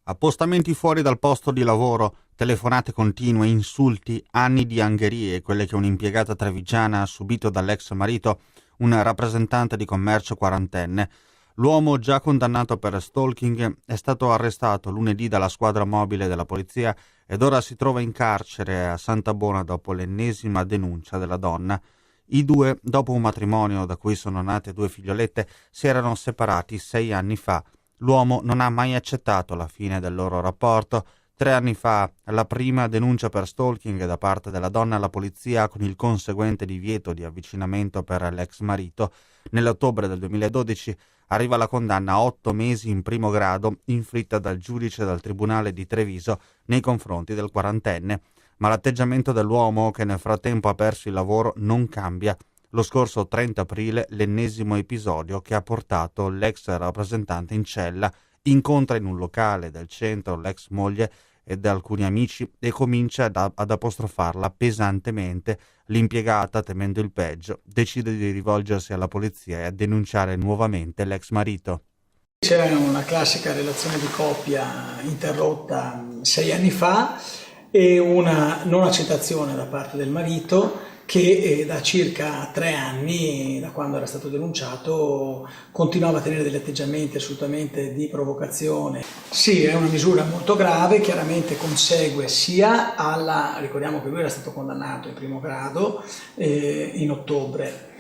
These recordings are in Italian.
Appostamenti fuori dal posto di lavoro, telefonate continue, insulti, anni di angherie, quelle che un'impiegata trevigiana ha subito dall'ex marito, un rappresentante di commercio quarantenne. L'uomo, già condannato per stalking, è stato arrestato lunedì dalla squadra mobile della polizia ed ora si trova in carcere a Santabona dopo l'ennesima denuncia della donna. I due, dopo un matrimonio da cui sono nate 2 figliolette, si erano separati 6 anni fa. L'uomo non ha mai accettato la fine del loro rapporto. 3 anni fa, la prima denuncia per stalking da parte della donna alla polizia con il conseguente divieto di avvicinamento per l'ex marito. Nell'ottobre del 2012 arriva la condanna a 8 mesi in primo grado inflitta dal giudice del Tribunale di Treviso nei confronti del quarantenne. Ma l'atteggiamento dell'uomo, che nel frattempo ha perso il lavoro, non cambia. Lo scorso 30 aprile l'ennesimo episodio che ha portato l'ex rappresentante in cella, incontra in un locale del centro l'ex moglie ed alcuni amici e comincia ad apostrofarla pesantemente. L'impiegata, temendo il peggio, decide di rivolgersi alla polizia e a denunciare nuovamente l'ex marito. C'è una classica relazione di coppia interrotta 6 anni fa e una non accettazione da parte del marito che da circa 3 anni, da quando era stato denunciato, continuava a tenere degli atteggiamenti assolutamente di provocazione. Sì, è una misura molto grave, chiaramente consegue sia alla, ricordiamo che lui era stato condannato in primo grado in ottobre,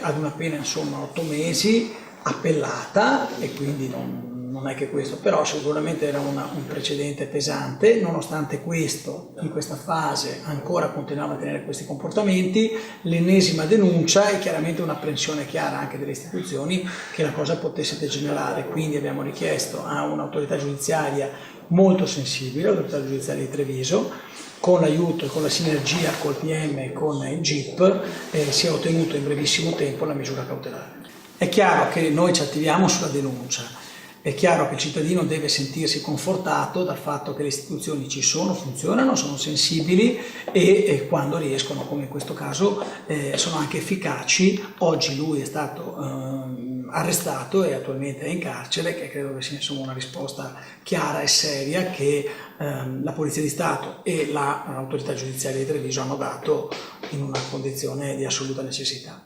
ad una pena insomma 8 mesi, appellata, e quindi non è che questo, però sicuramente era un precedente pesante. Nonostante questo, in questa fase ancora continuava a tenere questi comportamenti. L'ennesima denuncia è chiaramente un'apprensione chiara anche delle istituzioni che la cosa potesse degenerare, quindi abbiamo richiesto a un'autorità giudiziaria molto sensibile, l'autorità giudiziaria di Treviso, con l'aiuto e con la sinergia col PM e con il GIP, si è ottenuto in brevissimo tempo la misura cautelare. È chiaro che noi ci attiviamo sulla denuncia, è chiaro che il cittadino deve sentirsi confortato dal fatto che le istituzioni ci sono, funzionano, sono sensibili e quando riescono, come in questo caso, sono anche efficaci. Oggi lui è stato arrestato e attualmente è in carcere, che credo che sia insomma una risposta chiara e seria che la Polizia di Stato e l'autorità giudiziaria di Treviso hanno dato in una condizione di assoluta necessità.